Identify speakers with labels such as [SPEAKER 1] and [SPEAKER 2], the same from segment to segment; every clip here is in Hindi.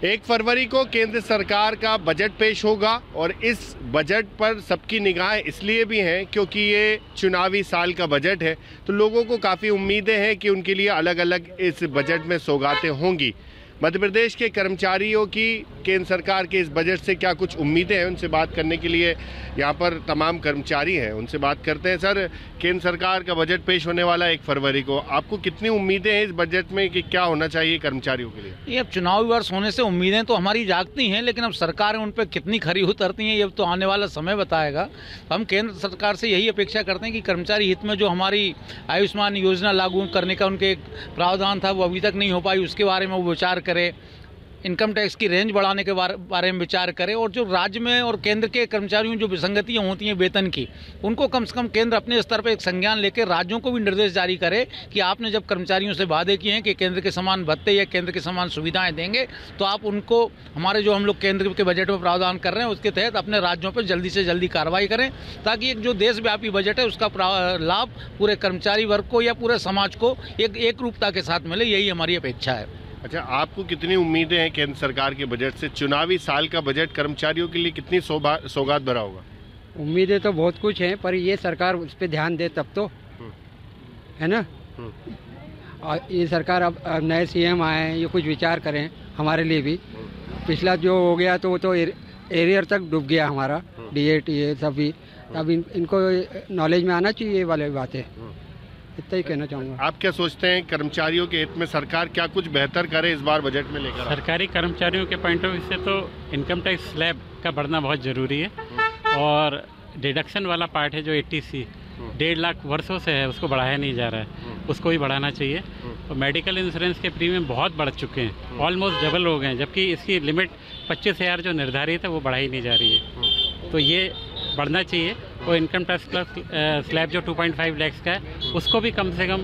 [SPEAKER 1] 1 फरवरी को केंद्र सरकार का बजट पेश होगा और इस बजट पर सबकी निगाहें इसलिए भी हैं क्योंकि ये चुनावी साल का बजट है, तो लोगों को काफ़ी उम्मीदें हैं कि उनके लिए अलग अलग इस बजट में सौगातें होंगी। मध्य प्रदेश के कर्मचारियों की केंद्र सरकार के इस बजट से क्या कुछ उम्मीदें हैं, उनसे बात करने के लिए यहाँ पर तमाम कर्मचारी हैं, उनसे बात करते हैं। सर, केंद्र सरकार का बजट पेश होने वाला है 1 फरवरी को, आपको कितनी उम्मीदें हैं इस बजट में कि क्या होना चाहिए कर्मचारियों के लिए?
[SPEAKER 2] ये अब चुनावी वर्ष होने से उम्मीदें तो हमारी जागती हैं, लेकिन अब सरकारें उन पर कितनी खरी उतरती हैं ये तो आने वाला समय बताएगा। हम केंद्र सरकार से यही अपेक्षा करते हैं कि कर्मचारी हित में जो हमारी आयुष्मान योजना लागू करने का उनके प्रावधान था वो अभी तक नहीं हो पाई, उसके बारे में वो विचार करे। इनकम टैक्स की रेंज बढ़ाने के बारे में विचार करें और जो राज्य में और केंद्र के कर्मचारियों जो विसंगतियां होती हैं वेतन की, उनको कम से कम केंद्र अपने स्तर पर एक संज्ञान लेकर राज्यों को भी निर्देश जारी करे कि आपने जब कर्मचारियों से वादे किए हैं कि केंद्र के समान भत्ते या केंद्र के समान सुविधाएं देंगे, तो आप उनको हमारे जो हम लोग केंद्र के बजट में प्रावधान कर रहे हैं उसके तहत अपने राज्यों पर जल्दी से जल्दी कार्रवाई करें, ताकि एक जो देशव्यापी बजट है उसका लाभ पूरे कर्मचारी वर्ग को या पूरे समाज को एक रूपता के साथ मिले, यही हमारी अपेक्षा है।
[SPEAKER 1] अच्छा, आपको कितनी उम्मीदें हैं केंद्र सरकार के बजट से? चुनावी साल का बजट कर्मचारियों के लिए कितनी सौगात भरा होगा?
[SPEAKER 3] उम्मीदें तो बहुत कुछ हैं, पर ये सरकार उस पर ध्यान दे तब तो, है ना। और ये सरकार अब नए सीएम आए हैं, ये कुछ विचार करें हमारे लिए भी। पिछला जो हो गया तो वो तो एरियर तक डूब गया हमारा, DAT ये सब भी। अब इनको नॉलेज में आना चाहिए ये वाली बातें, इतना ही कहना चाहूँगा।
[SPEAKER 1] आप क्या सोचते हैं कर्मचारियों के हित में सरकार क्या कुछ बेहतर करे इस बार बजट में लेकर?
[SPEAKER 4] सरकारी कर्मचारियों के पॉइंट ऑफ व्यू से तो इनकम टैक्स स्लैब का बढ़ना बहुत ज़रूरी है, और डिडक्शन वाला पार्ट है जो 80C 1.5 लाख वर्षों से है, उसको बढ़ाया नहीं जा रहा है, उसको भी बढ़ाना चाहिए। और मेडिकल इंश्योरेंस के प्रीमियम बहुत बढ़ चुके हैं, ऑलमोस्ट डबल हो गए हैं, जबकि इसकी लिमिट 25,000 जो निर्धारित है वो बढ़ाई नहीं जा रही है, तो ये बढ़ना चाहिए। और इनकम टैक्स स्लैब जो 2.5 लाख का है उसको भी कम से कम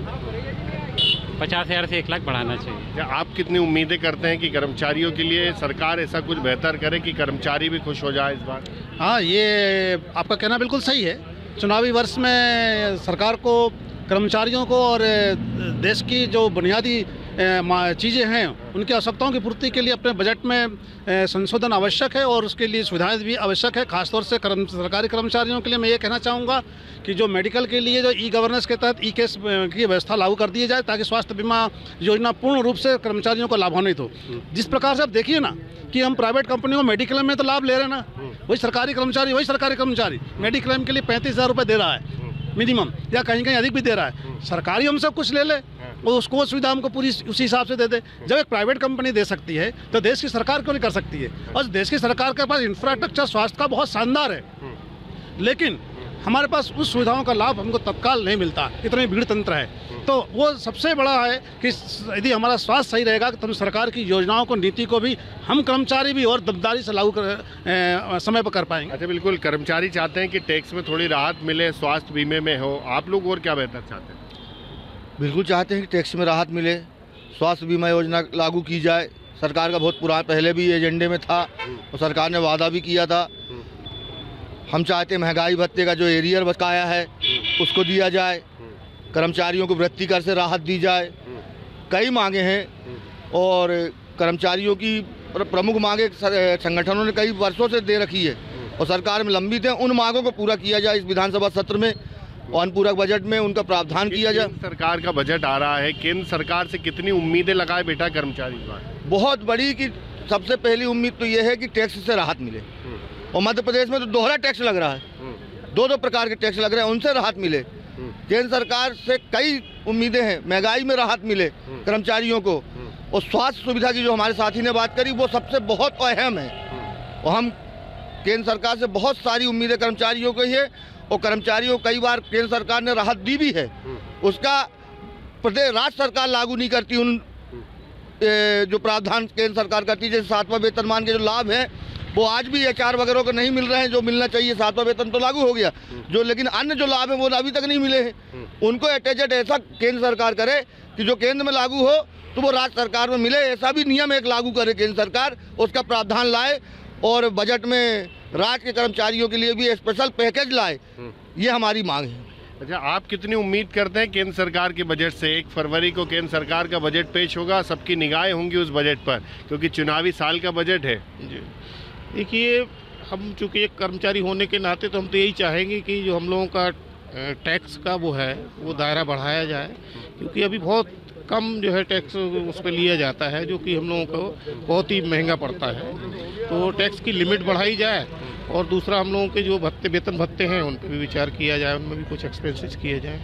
[SPEAKER 4] 50,000 से 1 लाख बढ़ाना चाहिए।
[SPEAKER 1] आप कितनी उम्मीदें करते हैं कि कर्मचारियों के लिए सरकार ऐसा कुछ बेहतर करे कि कर्मचारी भी खुश हो जाए इस बार?
[SPEAKER 5] हाँ, ये आपका कहना बिल्कुल सही है। चुनावी वर्ष में सरकार को कर्मचारियों को और देश की जो बुनियादी चीज़ें हैं उनकी आवश्यकताओं की पूर्ति के लिए अपने बजट में संशोधन आवश्यक है, और उसके लिए सुविधाएं भी आवश्यक है। खासतौर से सरकारी कर्मचारियों के लिए मैं ये कहना चाहूँगा कि जो मेडिकल के लिए जो ई-गवर्नेंस के तहत ई-केस की व्यवस्था लागू कर दी जाए, ताकि स्वास्थ्य बीमा योजना पूर्ण रूप से कर्मचारियों को लाभान्वित हो। जिस प्रकार से आप देखिए ना कि हम प्राइवेट कंपनियों को मेडिक्लेम में तो लाभ ले रहे हैं ना, वही सरकारी कर्मचारी मेडिक्लेम के लिए 35,000 रुपये दे रहा है मिनिमम, या कहीं कहीं अधिक भी दे रहा है। सरकारी हम सब कुछ ले ले और उसको सुविधा हमको पूरी उसी हिसाब से दे दे। जब एक प्राइवेट कंपनी दे सकती है तो देश की सरकार क्यों नहीं कर सकती है? और देश की सरकार के पास इंफ्रास्ट्रक्चर स्वास्थ्य का बहुत शानदार है, लेकिन हमारे पास उस सुविधाओं का लाभ हमको तत्काल नहीं मिलता, इतनी भीड़ तंत्र है। तो वो सबसे बड़ा है कि यदि हमारा स्वास्थ्य सही रहेगा तो हम सरकार की योजनाओं को, नीति को भी हम कर्मचारी भी और दमदारी से लागू समय पर कर पाएंगे।
[SPEAKER 1] अच्छा, बिल्कुल। कर्मचारी चाहते हैं कि टैक्स में थोड़ी राहत मिले, स्वास्थ्य बीमे में हो। आप लोग और क्या बेहतर चाहते हैं?
[SPEAKER 6] बिल्कुल चाहते हैं कि टैक्स में राहत मिले, स्वास्थ्य बीमा योजना लागू की जाए। सरकार का बहुत पुराना पहले भी एजेंडे में था और सरकार ने वादा भी किया था। हम चाहते हैं महंगाई भत्ते का जो एरियर बकाया है उसको दिया जाए, कर्मचारियों को वृत्ति कर से राहत दी जाए। कई मांगे हैं और कर्मचारियों की प्रमुख मांगे संगठनों ने कई वर्षों से दे रखी है और सरकार में लंबित है। उन मांगों को पूरा किया जाए इस विधानसभा सत्र में, अनुपूरक बजट में उनका प्रावधान किया जाए।
[SPEAKER 1] सरकार का बजट आ रहा है, केंद्र सरकार से कितनी उम्मीदें लगाए बेटा कर्मचारी?
[SPEAKER 6] बहुत बड़ी, कि सबसे पहली उम्मीद तो ये है कि टैक्स से राहत मिले, और मध्य प्रदेश में तो दोहरा टैक्स लग रहा है, दो प्रकार के टैक्स लग रहे हैं, उनसे राहत मिले। केंद्र सरकार से कई उम्मीदें हैं, महंगाई में राहत मिले कर्मचारियों को, और स्वास्थ्य सुविधा की जो हमारे साथी ने बात करी वो सबसे बहुत अहम है। और हम केंद्र सरकार से बहुत सारी उम्मीदें कर्मचारियों को ही है, और कर्मचारियों को कई बार केंद्र सरकार ने राहत दी भी है, उसका प्रदेश राज्य सरकार लागू नहीं करती। उन जो प्रावधान केंद्र सरकार करती है, जैसे 7वां वेतनमान के जो लाभ है वो आज भी HR वगैरह को नहीं मिल रहे हैं जो मिलना चाहिए। 7वां वेतन तो लागू हो गया, जो लेकिन अन्य जो लाभ है वो अभी तक नहीं मिले हैं। उनको अटैचड ऐसा केंद्र सरकार करे कि जो केंद्र में लागू हो तो वो राज्य सरकार में मिले, ऐसा भी नियम एक लागू करे केंद्र सरकार, उसका प्रावधान लाए और बजट में राज्य के कर्मचारियों के लिए भी स्पेशल पैकेज लाए। ये हमारी मांग है।
[SPEAKER 1] अच्छा, आप कितनी उम्मीद करते हैं केंद्र सरकार के बजट से? 1 फरवरी को केंद्र सरकार का बजट पेश होगा, सबकी निगाहें होंगी उस बजट पर, क्योंकि चुनावी साल का बजट है।
[SPEAKER 7] जी देखिए, हम चूँकि एक कर्मचारी होने के नाते तो हम तो यही चाहेंगे कि जो हम लोगों का टैक्स का वो है वो दायरा बढ़ाया जाए, क्योंकि अभी बहुत कम जो है टैक्स उस पर लिया जाता है, जो कि हम लोगों को बहुत ही महंगा पड़ता है। तो टैक्स की लिमिट बढ़ाई जाए और दूसरा हम लोगों के जो वेतन भत्ते हैं उन पर भी विचार किया जाए, उनमें भी कुछ एक्सपेंसेस किए जाए।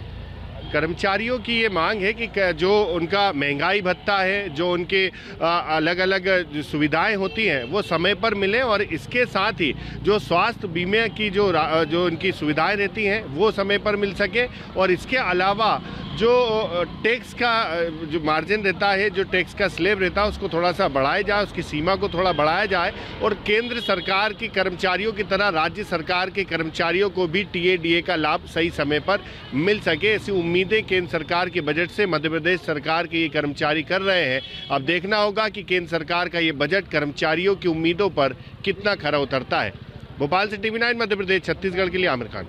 [SPEAKER 1] कर्मचारियों की ये मांग है कि जो उनका महंगाई भत्ता है, जो उनके अलग अलग सुविधाएं होती हैं वो समय पर मिले, और इसके साथ ही जो स्वास्थ्य बीमे की जो उनकी सुविधाएं रहती हैं वो समय पर मिल सके, और इसके अलावा जो टैक्स का जो मार्जिन रहता है, जो टैक्स का स्लैब रहता है, उसको थोड़ा सा बढ़ाया जाए, उसकी सीमा को थोड़ा बढ़ाया जाए, और केंद्र सरकार की कर्मचारियों की तरह राज्य सरकार के कर्मचारियों को भी टीए का लाभ सही समय पर मिल सके। ऐसी उम्मीदें केंद्र सरकार के बजट से मध्य प्रदेश सरकार के ये कर्मचारी कर रहे हैं। अब देखना होगा कि केंद्र सरकार का ये बजट कर्मचारियों की उम्मीदों पर कितना खरा उतरता है। भोपाल से TV9 मध्य प्रदेश छत्तीसगढ़ के लिए आमिर खान।